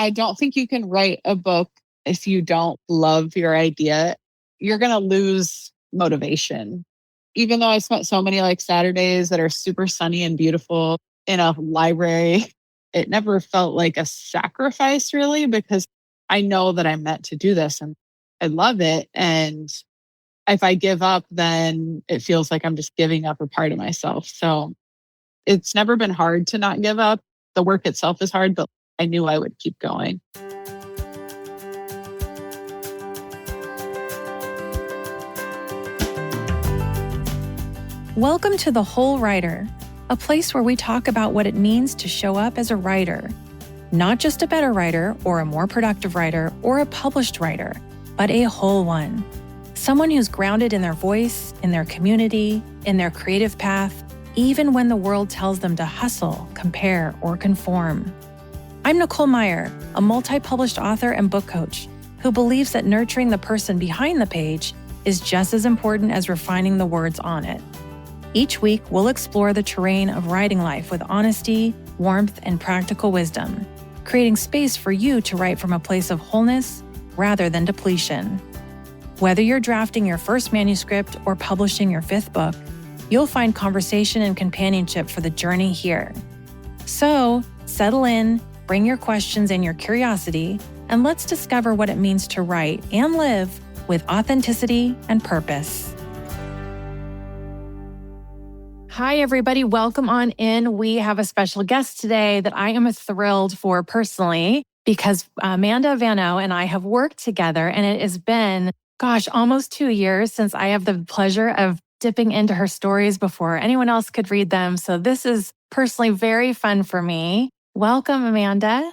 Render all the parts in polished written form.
I don't think you can write a book if you don't love your idea. You're going to lose motivation. Even though I spent so many like Saturdays that are super sunny and beautiful in a library, it never felt like a sacrifice really, because I know that I'm meant to do this and I love it. And if I give up, then it feels like I'm just giving up a part of myself. So it's never been hard to not give up. The work itself is hard, but I knew I would keep going. Welcome to The Whole Writer, a place where we talk about what it means to show up as a writer. Not just a better writer or a more productive writer or a published writer, but a whole one. Someone who's grounded in their voice, in their community, in their creative path, even when the world tells them to hustle, compare, or conform. I'm Nicole Meyer, a multi-published author and book coach who believes that nurturing the person behind the page is just as important as refining the words on it. Each week, we'll explore the terrain of writing life with honesty, warmth, and practical wisdom, creating space for you to write from a place of wholeness rather than depletion. Whether you're drafting your first manuscript or publishing your fifth book, you'll find conversation and companionship for the journey here. So, settle in, bring your questions and your curiosity, and let's discover what it means to write and live with authenticity and purpose. Hi, everybody. Welcome on in. We have a special guest today that I am thrilled for personally because Amanda Vano and I have worked together, and it has been, almost 2 years since I have the pleasure of dipping into her stories before anyone else could read them. So this is personally very fun for me. Welcome, Amanda.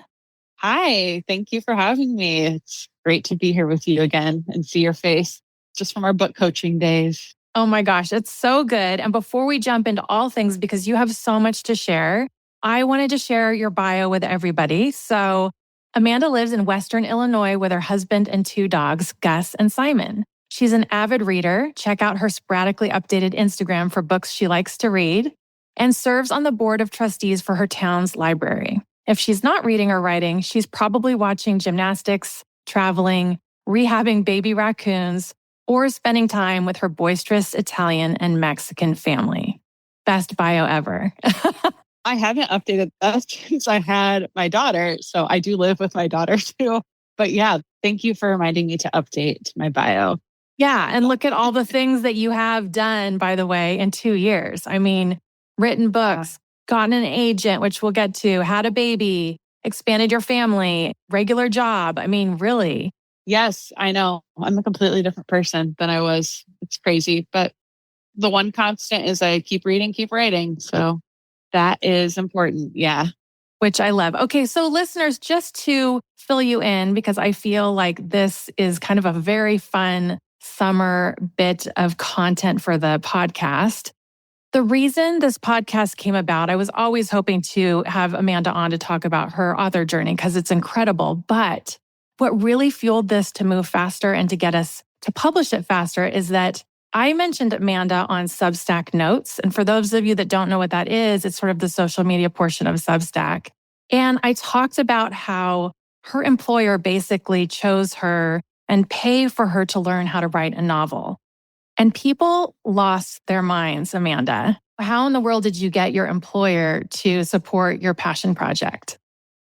Hi, thank you for having me. It's great to be here with you again and see your face just from our book coaching days. Oh my gosh, it's so good. And before we jump into all things, because you have so much to share, I wanted to share your bio with everybody. So Amanda lives in Western Illinois with her husband and 2 dogs, Gus and Simon. She's an avid reader. Check out her sporadically updated Instagram for books she likes to read, and serves on the board of trustees for her town's library. If she's not reading or writing, she's probably watching gymnastics, traveling, rehabbing baby raccoons, or spending time with her boisterous Italian and Mexican family. Best bio ever. I haven't updated that since I had my daughter, so I do live with my daughter too. But yeah, thank you for reminding me to update my bio. Yeah, and look at all the things that you have done, by the way, in 2 years. I mean, written books, gotten an agent, which we'll get to, had a baby, expanded your family, regular job. I mean, really. Yes, I know. I'm a completely different person than I was. It's crazy. But the one constant is I keep reading, keep writing. So that is important. Yeah. Which I love. Okay, so listeners, just to fill you in, because I feel like this is kind of a very fun summer bit of content for the podcast. The reason this podcast came about, I was always hoping to have Amanda on to talk about her author journey because it's incredible. But what really fueled this to move faster and to get us to publish it faster is that I mentioned Amanda on Substack Notes. And for those of you that don't know what that is, it's sort of the social media portion of Substack. And I talked about how her employer basically chose her and paid for her to learn how to write a novel. And people lost their minds, Amanda. How in the world did you get your employer to support your passion project?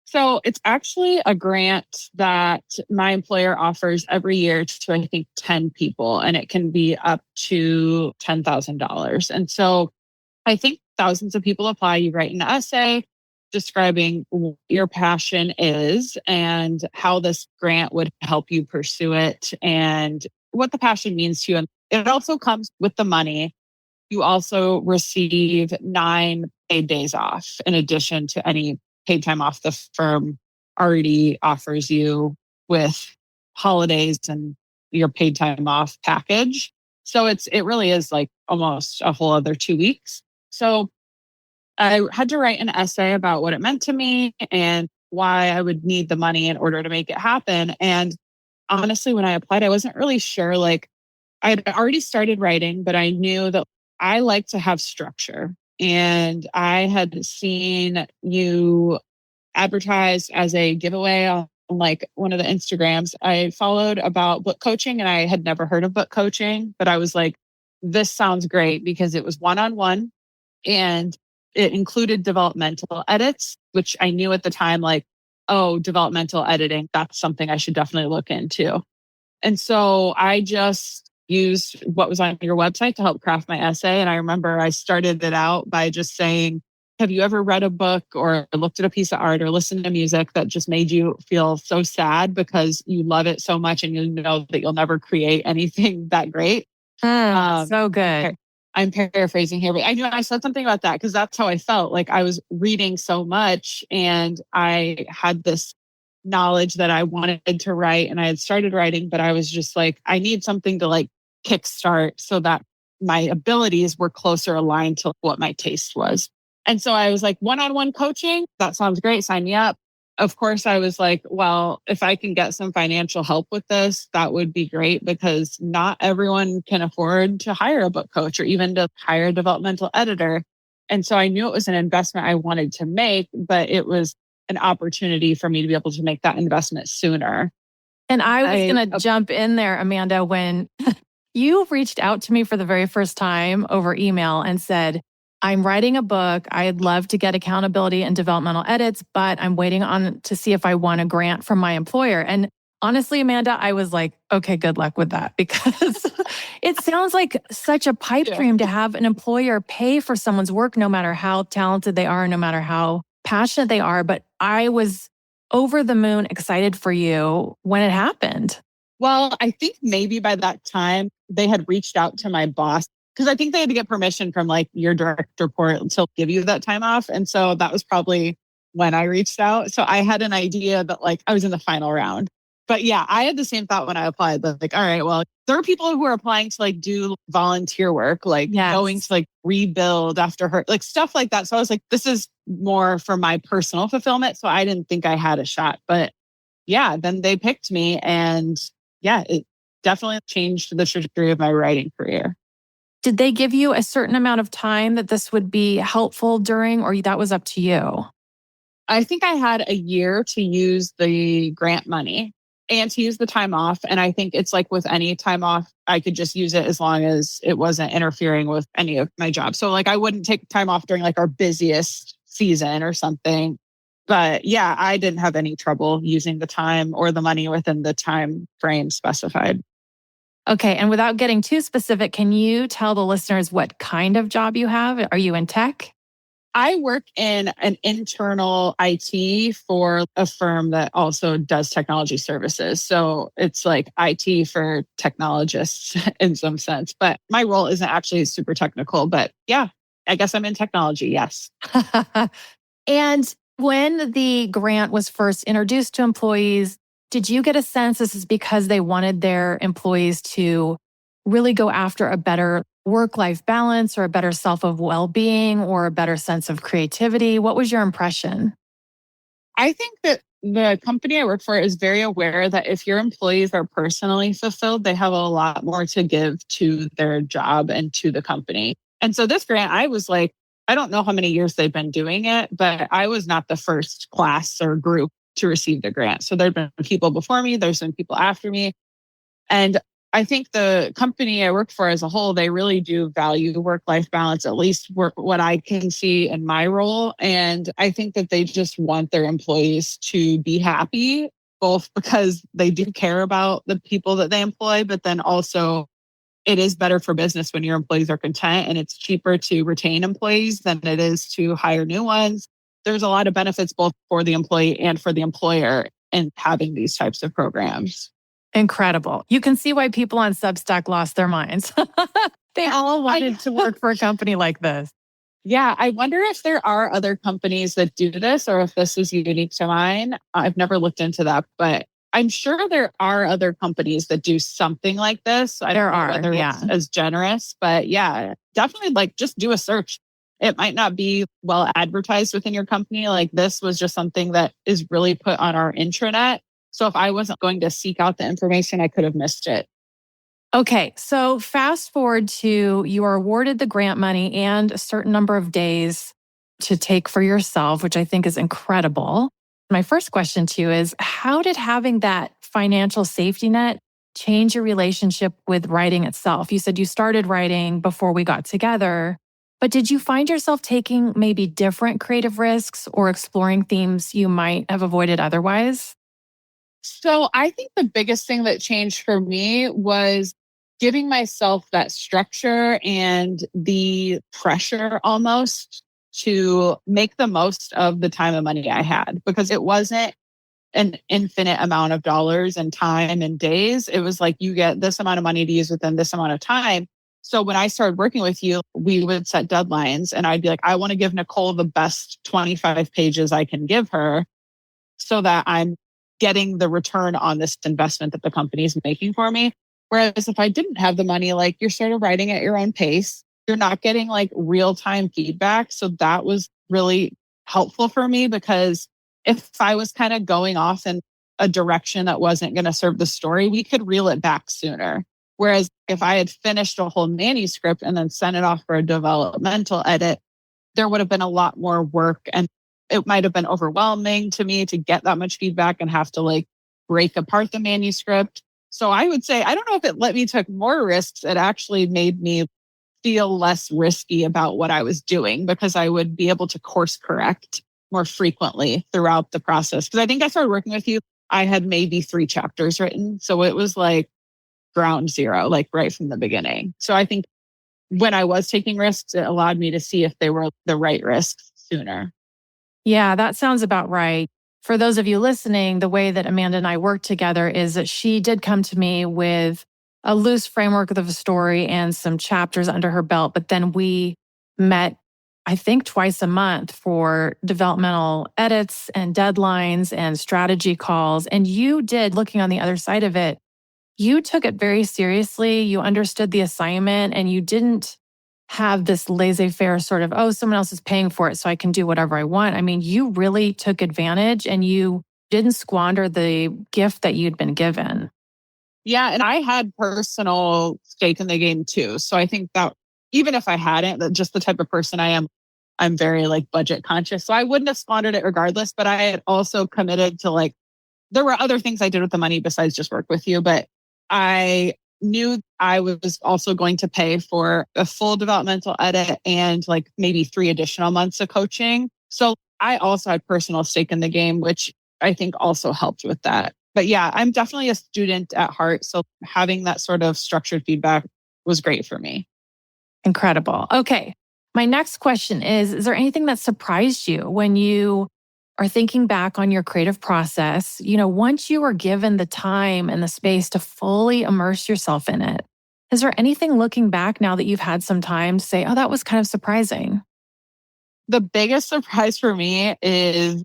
So it's actually a grant that my employer offers every year to, I think, 10 people, and it can be up to $10,000. And so I think thousands of people apply. You write an essay describing what your passion is and how this grant would help you pursue it and what the passion means to you. And it also comes with the money. You also receive 9 paid days off in addition to any paid time off the firm already offers you with holidays and your paid time off package. So it really is like almost a whole other 2 weeks. So I had to write an essay about what it meant to me and why I would need the money in order to make it happen. And honestly, when I applied, I wasn't really sure. Like I'd already started writing, but I knew that I like to have structure. And I had seen you advertised as a giveaway on like one of the Instagrams I followed about book coaching. And I had never heard of book coaching, but I was like, this sounds great because it was one-on-one and it included developmental edits, which I knew at the time, like, oh, developmental editing, that's something I should definitely look into. And so I just used what was on your website to help craft my essay. And I remember I started it out by just saying, have you ever read a book or looked at a piece of art or listened to music that just made you feel so sad because you love it so much and you know that you'll never create anything that great? So good. I'm paraphrasing here, but I knew I said something about that because that's how I felt. Like I was reading so much and I had this knowledge that I wanted to write and I had started writing, but I was just like, I need something to like kickstart so that my abilities were closer aligned to what my taste was. And so I was like, one-on-one coaching, that sounds great. Sign me up. Of course, I was like, well, if I can get some financial help with this, that would be great because not everyone can afford to hire a book coach or even to hire a developmental editor. And so I knew it was an investment I wanted to make, but it was an opportunity for me to be able to make that investment sooner. And I was going to jump in there, Amanda, when you reached out to me for the very first time over email and said, I'm writing a book. I'd love to get accountability and developmental edits, but I'm waiting on to see if I won a grant from my employer. And honestly, Amanda, I was like, okay, good luck with that because it sounds like such a pipe dream to have an employer pay for someone's work, no matter how talented they are, no matter how passionate they are. But I was over the moon excited for you when it happened. Well, I think maybe by that time they had reached out to my boss because I think they had to get permission from like your direct report to give you that time off. And so that was probably when I reached out. So I had an idea that like I was in the final round. But yeah, I had the same thought when I applied. Like, all right, well, there are people who are applying to like do volunteer work, like going to like rebuild after her, like stuff like that. So I was like, this is more for my personal fulfillment. So I didn't think I had a shot. But yeah, then they picked me and yeah, it definitely changed the trajectory of my writing career. Did they give you a certain amount of time that this would be helpful during, or that was up to you? I think I had a year to use the grant money and to use the time off. And I think it's like with any time off, I could just use it as long as it wasn't interfering with any of my job. So like I wouldn't take time off during like our busiest season or something. But yeah, I didn't have any trouble using the time or the money within the time frame specified. Okay. And without getting too specific, can you tell the listeners what kind of job you have? Are you in tech? I work in an internal IT for a firm that also does technology services. So it's like IT for technologists in some sense. But my role isn't actually super technical. But yeah, I guess I'm in technology. Yes. And when the grant was first introduced to employees, did you get a sense this is because they wanted their employees to really go after a better work-life balance or a better self of well-being or a better sense of creativity? What was your impression? I think that the company I work for is very aware that if your employees are personally fulfilled, they have a lot more to give to their job and to the company. And so this grant, I was like, I don't know how many years they've been doing it, but I was not the first class or group to receive the grant. So there've been people before me, there's been people after me. And I think the company I work for as a whole, they really do value work-life balance, at least what I can see in my role. And I think that they just want their employees to be happy, both because they do care about the people that they employ, but then also it is better for business when your employees are content and it's cheaper to retain employees than it is to hire new ones. There's a lot of benefits both for the employee and for the employer in having these types of programs. Incredible. You can see why people on Substack lost their minds. They all wanted to work for a company like this. Yeah, I wonder if there are other companies that do this or if this is unique to mine. I've never looked into that, but I'm sure there are other companies that do something like this. I don't know whether it's as generous, but yeah, definitely like just do a search. It might not be well advertised within your company. Like this was just something that is really put on our intranet. So if I wasn't going to seek out the information, I could have missed it. Okay, so fast forward to you are awarded the grant money and a certain number of days to take for yourself, which I think is incredible. My first question to you is, how did having that financial safety net change your relationship with writing itself? You said you started writing before we got together, but did you find yourself taking maybe different creative risks or exploring themes you might have avoided otherwise? So I think the biggest thing that changed for me was giving myself that structure and the pressure almost to make the most of the time and money I had, because it wasn't an infinite amount of dollars and time and days. It was like, you get this amount of money to use within this amount of time. So when I started working with you, we would set deadlines and I'd be like, I want to give Nicole the best 25 pages I can give her so that I'm getting the return on this investment that the company is making for me. Whereas if I didn't have the money, like, you're sort of writing at your own pace, you're not getting like real time feedback. So that was really helpful for me, because if I was kind of going off in a direction that wasn't going to serve the story, we could reel it back sooner. Whereas if I had finished a whole manuscript and then sent it off for a developmental edit, there would have been a lot more work, and it might have been overwhelming to me to get that much feedback and have to like break apart the manuscript. So I would say, I don't know if it let me take more risks. It actually made me feel less risky about what I was doing, because I would be able to course correct more frequently throughout the process. Because I think I started working with you, I had maybe 3 chapters written. So it was like ground zero, like right from the beginning. So I think when I was taking risks, it allowed me to see if they were the right risks sooner. Yeah, that sounds about right. For those of you listening, the way that Amanda and I work together is that she did come to me with a loose framework of a story and some chapters under her belt, but then we met, I think, twice a month for developmental edits and deadlines and strategy calls. And you did, looking on the other side of it, you took it very seriously. You understood the assignment and you didn't have this laissez-faire sort of, oh, someone else is paying for it, so I can do whatever I want. I mean, you really took advantage and you didn't squander the gift that you'd been given. Yeah. And I had personal stake in the game too. So I think that even if I hadn't, that just the type of person I am, I'm very like budget conscious. So I wouldn't have squandered it regardless, but I had also committed to like, there were other things I did with the money besides just work with you, but I knew I was also going to pay for a full developmental edit and like maybe 3 additional months of coaching. So I also had personal stake in the game, which I think also helped with that. But yeah, I'm definitely a student at heart. So having that sort of structured feedback was great for me. Incredible. Okay. My next question is there anything that surprised you when you are thinking back on your creative process? You know, once you were given the time and the space to fully immerse yourself in it, is there anything looking back now that you've had some time to say, oh, that was kind of surprising? The biggest surprise for me is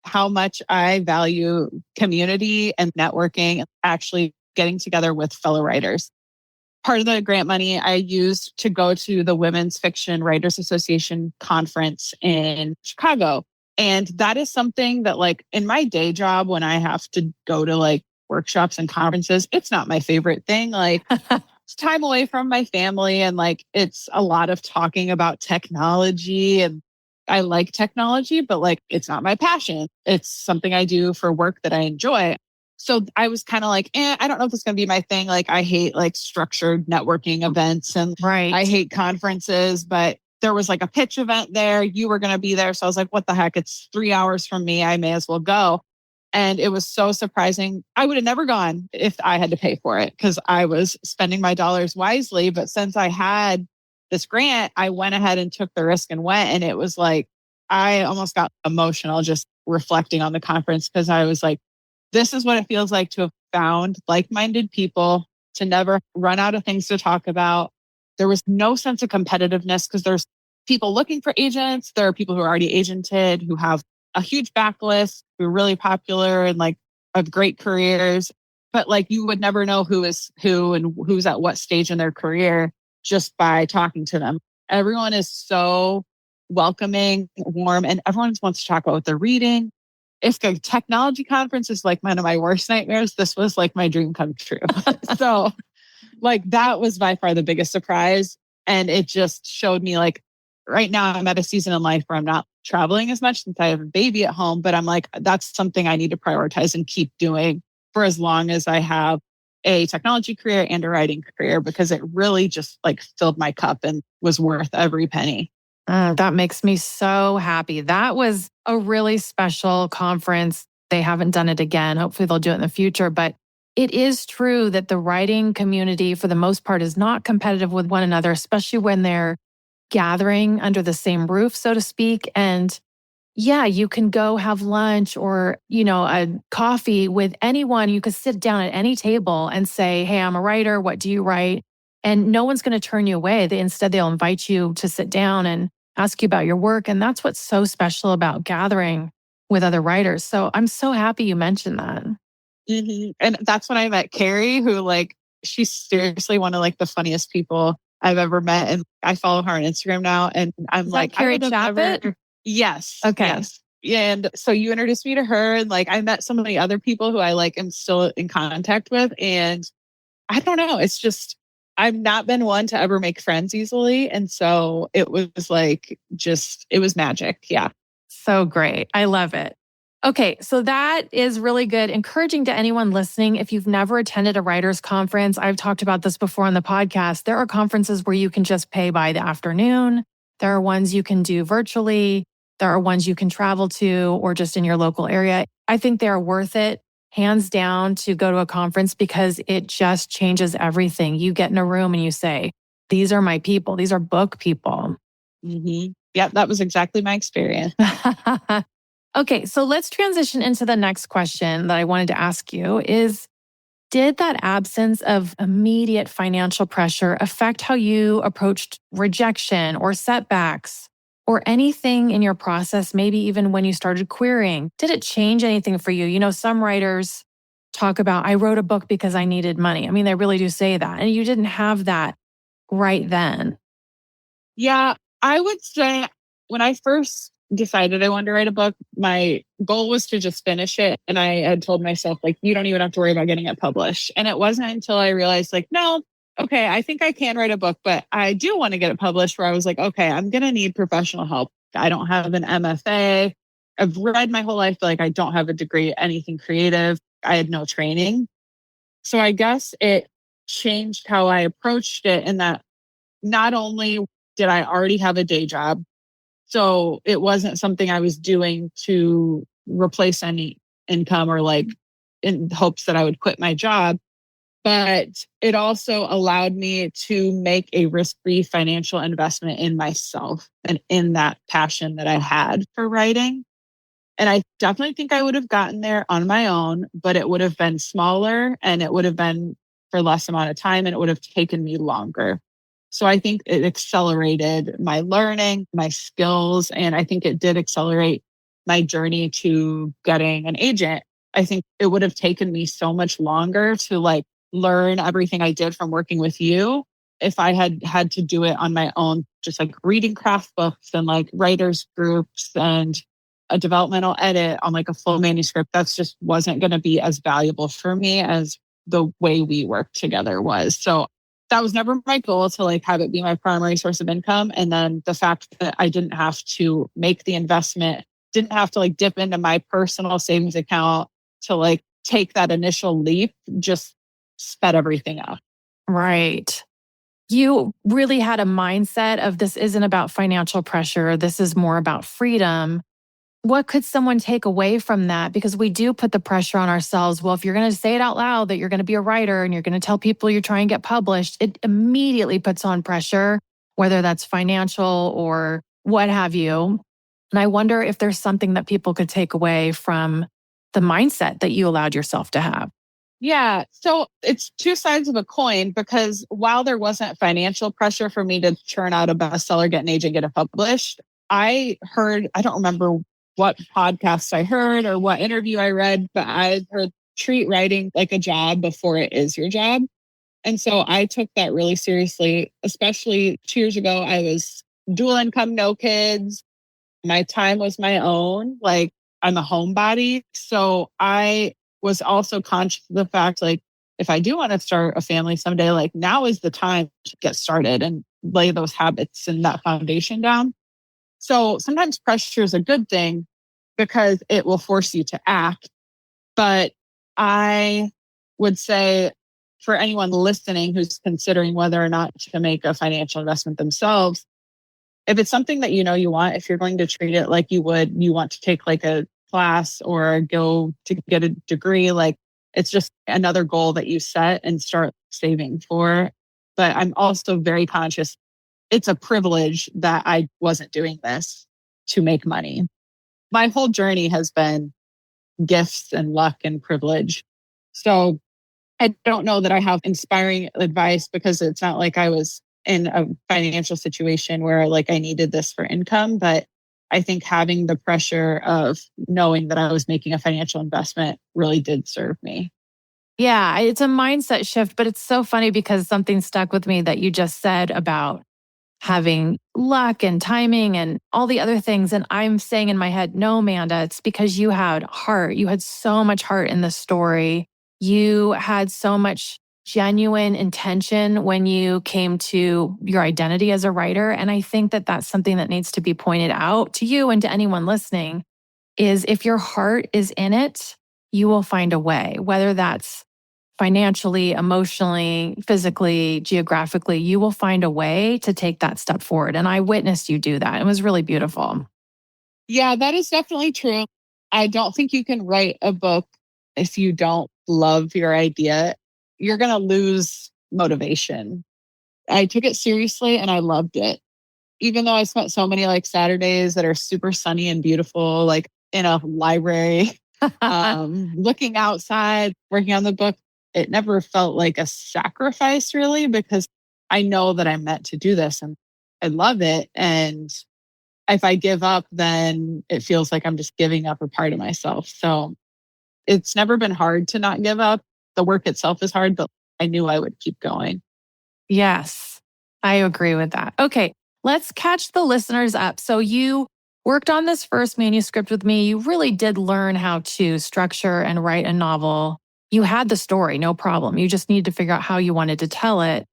how much I value community and networking and actually getting together with fellow writers. Part of the grant money I used to go to the Women's Fiction Writers Association conference in Chicago. And that is something that like in my day job, when I have to go to like workshops and conferences, it's not my favorite thing. Like it's time away from my family and like it's a lot of talking about technology, and I like technology, but like it's not my passion. It's something I do for work that I enjoy. So I was kind of like, I don't know if it's going to be my thing. Like I hate like structured networking events and Right. I hate conferences, but there was like a pitch event there. You were going to be there. So I was like, what the heck? It's 3 hours from me. I may as well go. And it was so surprising. I would have never gone if I had to pay for it because I was spending my dollars wisely. But since I had this grant, I went ahead and took the risk and went. And it was like, I almost got emotional just reflecting on the conference because I was like, this is what it feels like to have found like-minded people, to never run out of things to talk about. There was no sense of competitiveness because there's people looking for agents. There are people who are already agented, who have a huge backlist, who are really popular and like have great careers. But like you would never know who is who and who's at what stage in their career just by talking to them. Everyone is so welcoming, warm, and everyone wants to talk about what they're reading. If the technology conference is like one of my worst nightmares, this was like my dream come true. So like that was by far the biggest surprise. And it just showed me like right now I'm at a season in life where I'm not traveling as much since I have a baby at home, but I'm like, that's something I need to prioritize and keep doing for as long as I have a technology career and a writing career, because it really just like filled my cup and was worth every penny. That makes me so happy. That was a really special conference. They haven't done it again. Hopefully they'll do it in the future. But it is true that the writing community, for the most part, is not competitive with one another, especially when they're gathering under the same roof, so to speak. And yeah, you can go have lunch or, a coffee with anyone. You could sit down at any table and say, hey, I'm a writer. What do you write? And no one's going to turn you away. Instead, they'll invite you to sit down and ask you about your work. And that's what's so special about gathering with other writers. So I'm so happy you mentioned that. Mm-hmm. And that's when I met Carrie, who she's seriously one of the funniest people I've ever met. And I follow her on Instagram now. And I'm Is like, that Carrie I would have Chappitt? never. Yes. Okay. Yes. And so you introduced me to her, and I met so many other people who I am still in contact with. And I don't know. It's just, I've not been one to ever make friends easily. And so it was it was magic. Yeah. So great. I love it. Okay, so that is really good. Encouraging to anyone listening, if you've never attended a writer's conference, I've talked about this before on the podcast. There are conferences where you can just pay by the afternoon. There are ones you can do virtually. There are ones you can travel to or just in your local area. I think they're worth it, hands down, to go to a conference because it just changes everything. You get in a room and you say, these are my people. These are book people. Mm-hmm. Yeah, that was exactly my experience. Okay, so let's transition into the next question that I wanted to ask you is, did that absence of immediate financial pressure affect how you approached rejection or setbacks or anything in your process, maybe even when you started querying? Did it change anything for you? Some writers talk about, I wrote a book because I needed money. I mean, they really do say that. And you didn't have that right then. Yeah, I would say when I first decided I wanted to write a book, my goal was to just finish it. And I had told myself, you don't even have to worry about getting it published. And it wasn't until I realized, no, okay, I think I can write a book, but I do want to get it published, where I was like, okay, I'm going to need professional help. I don't have an MFA. I've read my whole life, I don't have a degree, anything creative. I had no training. So I guess it changed how I approached it, in that not only did I already have a day job, so it wasn't something I was doing to replace any income or in hopes that I would quit my job, but it also allowed me to make a risk-free financial investment in myself and in that passion that I had for writing. And I definitely think I would have gotten there on my own, but it would have been smaller and it would have been for less amount of time and it would have taken me longer. So I think it accelerated my learning, my skills, and I think it did accelerate my journey to getting an agent. I think it would have taken me so much longer to learn everything I did from working with you if I had had to do it on my own, just reading craft books and writers groups and a developmental edit on a full manuscript. That's just wasn't going to be as valuable for me as the way we worked together was. So that was never my goal, to have it be my primary source of income. And then the fact that I didn't have to make the investment, didn't have to dip into my personal savings account to take that initial leap, just sped everything up. Right. You really had a mindset of, this isn't about financial pressure. This is more about freedom. What could someone take away from that? Because we do put the pressure on ourselves. Well, if you're going to say it out loud that you're going to be a writer and you're going to tell people you're trying to get published, it immediately puts on pressure, whether that's financial or what have you. And I wonder if there's something that people could take away from the mindset that you allowed yourself to have. Yeah. So it's two sides of a coin, because while there wasn't financial pressure for me to churn out a bestseller, get an agent, get it published, I don't remember what podcast I heard or what interview I read, but I heard treat writing like a job before it is your job. And so I took that really seriously, especially 2 years ago. I was dual income, no kids. My time was my own. I'm a homebody. So I was also conscious of the fact, if I do want to start a family someday, now is the time to get started and lay those habits and that foundation down. So sometimes pressure is a good thing because it will force you to act. But I would say for anyone listening who's considering whether or not to make a financial investment themselves, if it's something that you know you want, if you're going to treat it like you want to take like a class or go to get a degree, like it's just another goal that you set and start saving for. But I'm also very conscious it's a privilege that I wasn't doing this to make money. My whole journey has been gifts and luck and privilege. So I don't know that I have inspiring advice because it's not like I was in a financial situation where like I needed this for income, but I think having the pressure of knowing that I was making a financial investment really did serve me. Yeah, it's a mindset shift, but it's so funny because something stuck with me that you just said about having luck and timing and all the other things. And I'm saying in my head, no, Amanda, it's because you had heart. You had so much heart in the story. You had so much genuine intention when you came to your identity as a writer. And I think that that's something that needs to be pointed out to you and to anyone listening is if your heart is in it, you will find a way, whether that's financially, emotionally, physically, geographically, you will find a way to take that step forward. And I witnessed you do that. It was really beautiful. Yeah, that is definitely true. I don't think you can write a book if you don't love your idea. You're going to lose motivation. I took it seriously and I loved it. Even though I spent so many like Saturdays that are super sunny and beautiful, like in a library, looking outside, working on the book, it never felt like a sacrifice really, because I know that I'm meant to do this and I love it. And if I give up, then it feels like I'm just giving up a part of myself. So it's never been hard to not give up. The work itself is hard, but I knew I would keep going. Yes, I agree with that. Okay, let's catch the listeners up. So you worked on this first manuscript with me. You really did learn how to structure and write a novel. You had the story, no problem. You just needed to figure out how you wanted to tell it.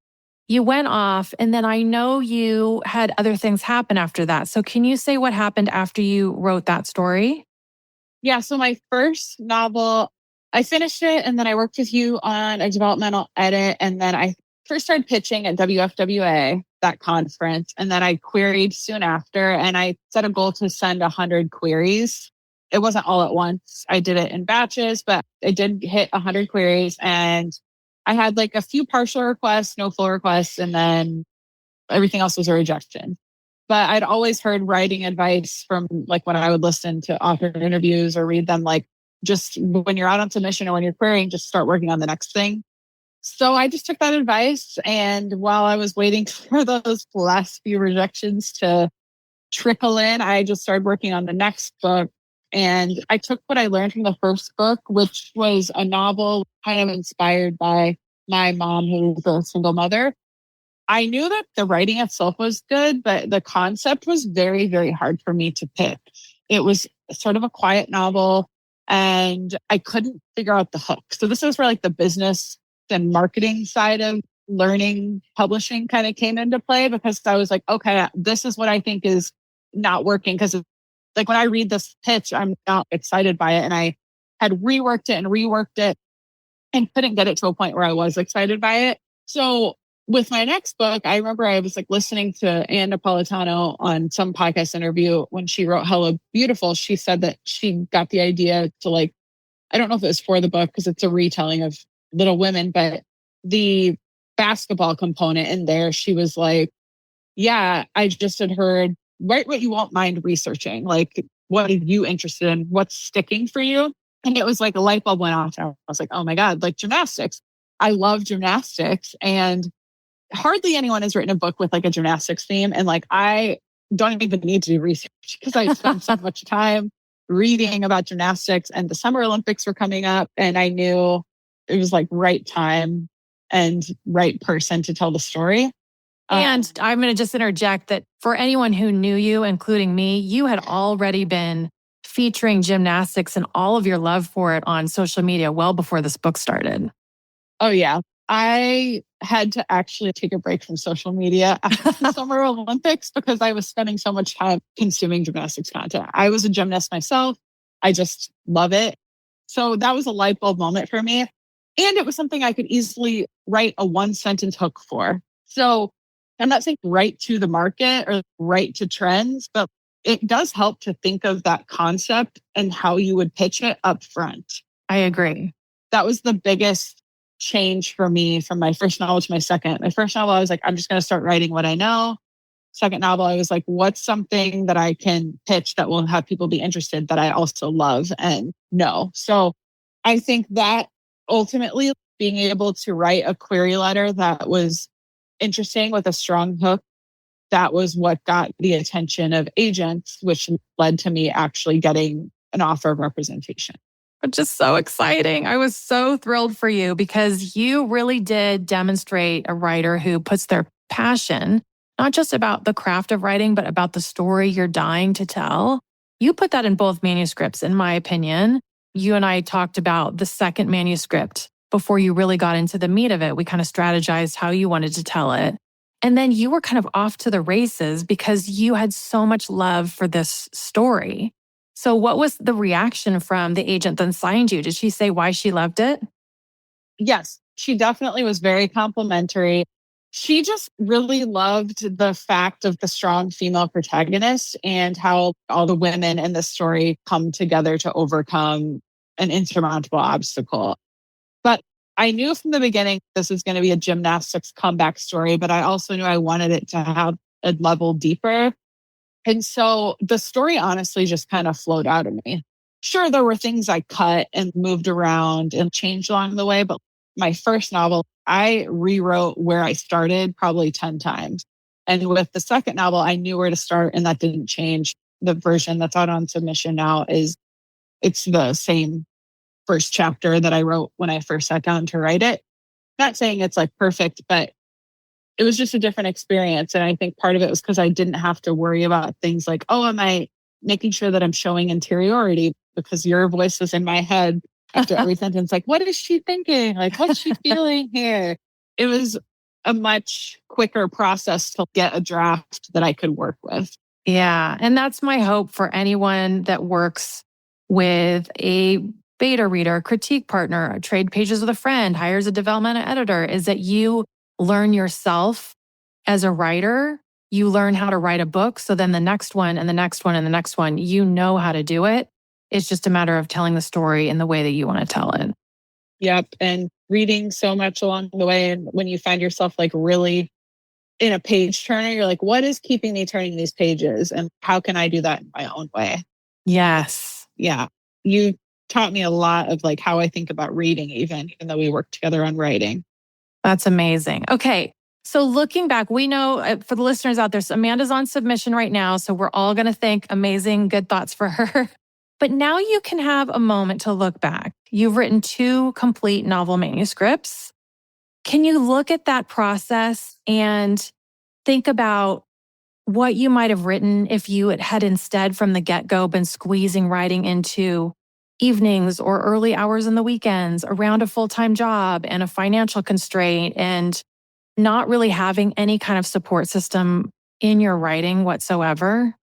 You went off, and then I know you had other things happen after that. So can you say what happened after you wrote that story? Yeah. So my first novel, I finished it and then I worked with you on a developmental edit. And then I first started pitching at WFWA, that conference. And then I queried soon after and I set a goal to send 100 queries. It wasn't all at once. I did it in batches, but I did hit 100 queries and I had like a few partial requests, no full requests, and then everything else was a rejection. But I'd always heard writing advice from like when I would listen to author interviews or read them, like just when you're out on submission or when you're querying, just start working on the next thing. So I just took that advice. And while I was waiting for those last few rejections to trickle in, I just started working on the next book. And I took what I learned from the first book, which was a novel kind of inspired by my mom, who's a single mother. I knew that the writing itself was good, but the concept was very, very hard for me to pick. It was sort of a quiet novel and I couldn't figure out the hook. So this was where like the business and marketing side of learning publishing kind of came into play because I was like, okay, this is what I think is not working. Because like when I read this pitch, I'm not excited by it. And I had reworked it and couldn't get it to a point where I was excited by it. So with my next book, I remember I was like listening to Ann Napolitano on some podcast interview when she wrote Hello Beautiful. She said that she got the idea to like, I don't know if it was for the book because it's a retelling of Little Women, but the basketball component in there, she was like, yeah, I just had heard, write what you won't mind researching. Like, what are you interested in? What's sticking for you? And it was like a light bulb went off. I was like, oh my God, like gymnastics. I love gymnastics. And hardly anyone has written a book with like a gymnastics theme. And like, I don't even need to do research because I spent so much time reading about gymnastics and the Summer Olympics were coming up. And I knew it was like right time and right person to tell the story. And I'm going to just interject that for anyone who knew you, including me, you had already been featuring gymnastics and all of your love for it on social media well before this book started. Oh, yeah. I had to actually take a break from social media after the Summer Olympics because I was spending so much time consuming gymnastics content. I was a gymnast myself. I just love it. So that was a light bulb moment for me. And it was something I could easily write a one sentence hook for. So I'm not saying write to the market or write to trends, but it does help to think of that concept and how you would pitch it up front. I agree. That was the biggest change for me from my first novel to my second. My first novel, I was like, I'm just going to start writing what I know. Second novel, I was like, what's something that I can pitch that will have people be interested that I also love and know? So I think that ultimately being able to write a query letter that was interesting with a strong hook, that was what got the attention of agents, which led to me actually getting an offer of representation. Which is so exciting. I was so thrilled for you because you really did demonstrate a writer who puts their passion, not just about the craft of writing, but about the story you're dying to tell. You put that in both manuscripts, in my opinion. You and I talked about the second manuscript before you really got into the meat of it. We kind of strategized how you wanted to tell it. And then you were kind of off to the races because you had so much love for this story. So what was the reaction from the agent that signed you? Did she say why she loved it? Yes, she definitely was very complimentary. She just really loved the fact of the strong female protagonist and how all the women in the story come together to overcome an insurmountable obstacle. But I knew from the beginning this was going to be a gymnastics comeback story, but I also knew I wanted it to have a level deeper. And so the story honestly just kind of flowed out of me. Sure, there were things I cut and moved around and changed along the way, but my first novel, I rewrote where I started probably 10 times. And with the second novel, I knew where to start and that didn't change. The version that's out on submission now it's the same first chapter that I wrote when I first sat down to write it. Not saying it's like perfect, but it was just a different experience. And I think part of it was because I didn't have to worry about things like, oh, am I making sure that I'm showing interiority? Because your voice was in my head after every sentence, like, what is she thinking? Like, what's she feeling here? It was a much quicker process to get a draft that I could work with. Yeah. And that's my hope for anyone that works with a beta reader, a critique partner, trade pages with a friend, hires a developmental editor, is that you learn yourself as a writer. You learn how to write a book. So then the next one and the next one and the next one, you know how to do it. It's just a matter of telling the story in the way that you want to tell it. Yep. And reading so much along the way. And when you find yourself like really in a page turner, you're like, what is keeping me turning these pages? And how can I do that in my own way? Yes. Yeah. You taught me a lot of like how I think about reading, even though we work together on writing. That's amazing. Okay. So looking back, we know for the listeners out there, Amanda's on submission right now. So we're all going to think amazing, good thoughts for her. But now you can have a moment to look back. You've written 2 complete novel manuscripts. Can you look at that process and think about what you might have written if you had instead from the get-go been squeezing writing into evenings or early hours in the weekends around a full-time job and a financial constraint and not really having any kind of support system in your writing whatsoever?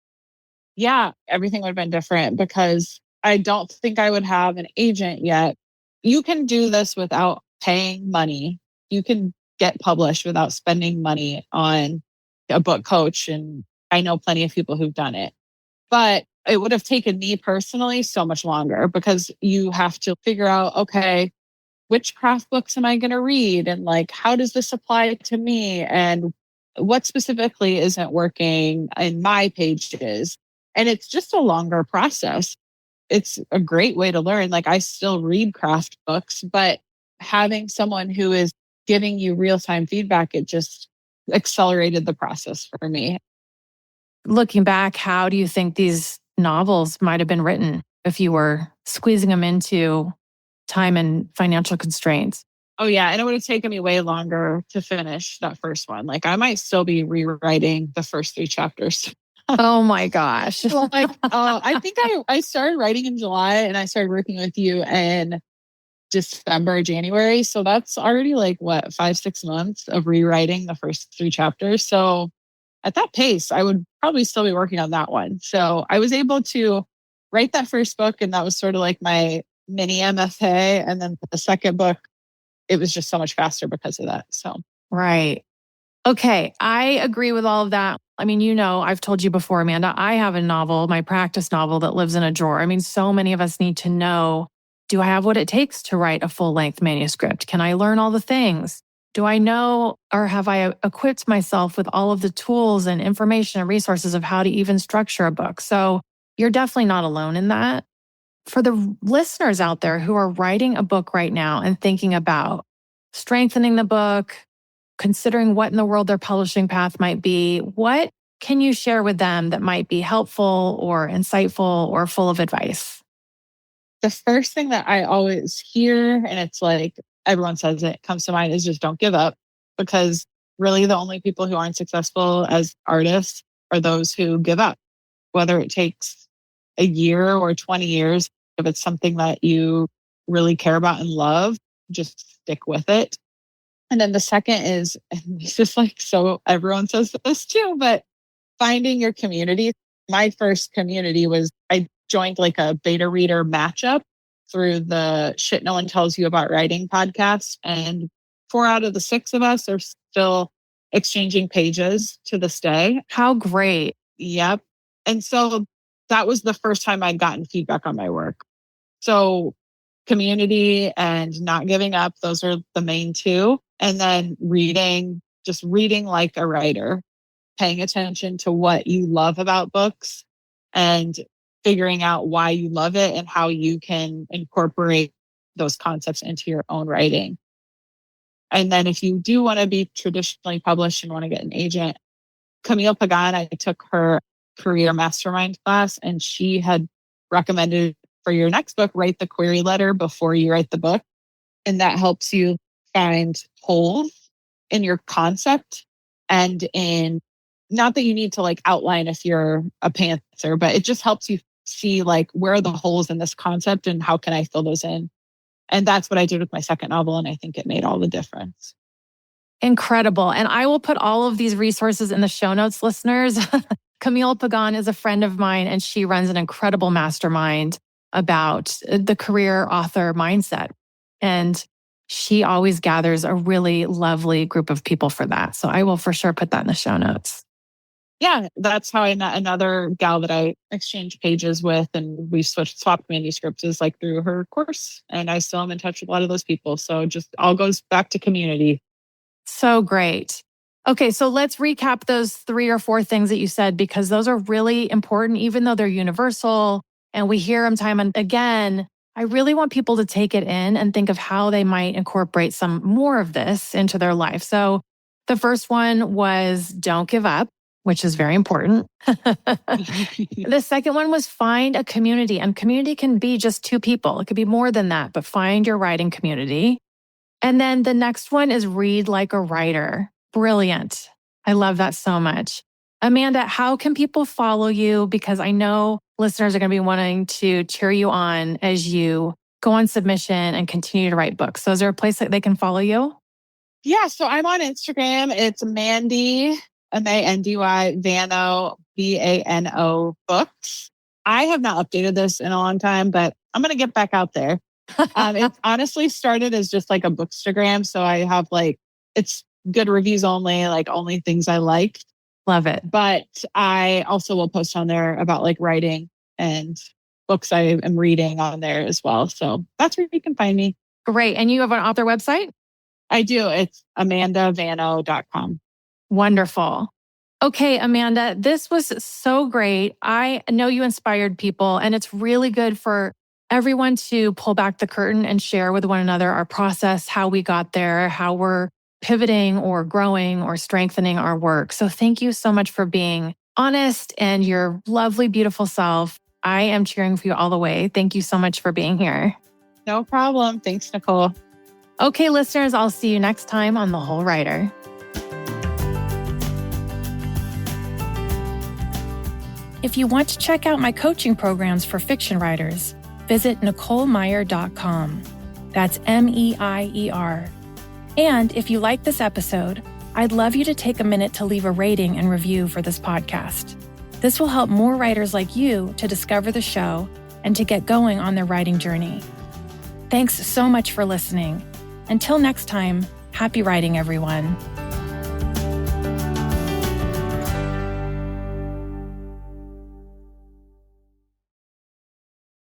Yeah, everything would have been different because I don't think I would have an agent yet. You can do this without paying money. You can get published without spending money on a book coach. And I know plenty of people who've done it. But it would have taken me personally so much longer because you have to figure out, okay, which craft books am I going to read? And like, how does this apply to me? And what specifically isn't working in my pages? And it's just a longer process. It's a great way to learn. Like, I still read craft books, but having someone who is giving you real-time feedback, it just accelerated the process for me. Looking back, how do you think these novels might have been written if you were squeezing them into time and financial constraints? Oh, yeah. And it would have taken me way longer to finish that first one. Like, I might still be rewriting the first 3 chapters. Oh my gosh. I think I started writing in July and I started working with you in December, January. So that's already like what, 5, 6 months of rewriting the first 3 chapters. So at that pace, I would probably still be working on that one. So I was able to write that first book, and that was sort of like my mini MFA. And then the second book, it was just so much faster because of that. So, Right. Okay. I agree with all of that. I mean, I've told you before, Amanda, I have a novel, my practice novel that lives in a drawer. I mean, so many of us need to know, do I have what it takes to write a full-length manuscript? Can I learn all the things? Do I know, or have I equipped myself with all of the tools and information and resources of how to even structure a book? So you're definitely not alone in that. For the listeners out there who are writing a book right now and thinking about strengthening the book, considering what in the world their publishing path might be, what can you share with them that might be helpful or insightful or full of advice? the first thing that I always hear, and it's like everyone says it, comes to mind, is just don't give up. Because really the only people who aren't successful as artists are those who give up, whether it takes a year or 20 years. If it's something that you really care about and love, just stick with it. And then the second is, and it's just like, so everyone says this too, but finding your community. My first community was I joined like a beta reader matchup through the Shit No One Tells You About Writing podcast. And 4 out of the 6 of us are still exchanging pages to this day. How great. Yep. And so that was the first time I'd gotten feedback on my work. So community and not giving up, those are the main two. And then reading, just reading like a writer, paying attention to what you love about books and figuring out why you love it and how you can incorporate those concepts into your own writing. And then if you do want to be traditionally published and want to get an agent, Camille Pagan, I took her career mastermind class, and she had recommended for your next book, write the query letter before you write the book. And that helps you find holes in your concept and in, not that you need to like outline if you're a pantser, but it just helps you see like where are the holes in this concept and how can I fill those in. And that's what I did with my second novel. And I think it made all the difference. Incredible. And I will put all of these resources in the show notes, listeners. Camille Pagan is a friend of mine, and she runs an incredible mastermind about the career author mindset. And she always gathers a really lovely group of people for that. So I will for sure put that in the show notes. Yeah, that's how I met another gal that I exchanged pages with, and we swapped manuscripts is like through her course. And I still am in touch with a lot of those people. So just all goes back to community. So great. Okay, so let's recap those 3 or 4 things that you said, because those are really important, even though they're universal and we hear them time and again. I really want people to take it in and think of how they might incorporate some more of this into their life. So the first one was don't give up, which is very important. The second one was find a community, and community can be just 2 people. It could be more than that, but find your writing community. And then the next one is read like a writer. Brilliant. I love that so much. Amanda, how can people follow you? Because I know listeners are going to be wanting to cheer you on as you go on submission and continue to write books. So is there a place that they can follow you? Yeah, so I'm on Instagram. It's Mandy, Mandy, Vano, Vano books. I have not updated this in a long time, but I'm going to get back out there. It honestly started as just like a bookstagram. So I have like, it's good reviews only, like only things I liked. Love it. But I also will post on there about like writing and books I am reading on there as well. So that's where you can find me. Great. And you have an author website? I do. It's amandavano.com. Wonderful. Okay, Amanda, this was so great. I know you inspired people, and it's really good for everyone to pull back the curtain and share with one another our process, how we got there, how we're pivoting or growing or strengthening our work. So thank you so much for being honest and your lovely, beautiful self. I am cheering for you all the way. Thank you so much for being here. No problem. Thanks, Nicole. Okay, listeners, I'll see you next time on The Whole Writer. If you want to check out my coaching programs for fiction writers, visit NicoleMeyer.com. That's MEIER. And if you like this episode, I'd love you to take a minute to leave a rating and review for this podcast. This will help more writers like you to discover the show and to get going on their writing journey. Thanks so much for listening. Until next time, happy writing, everyone.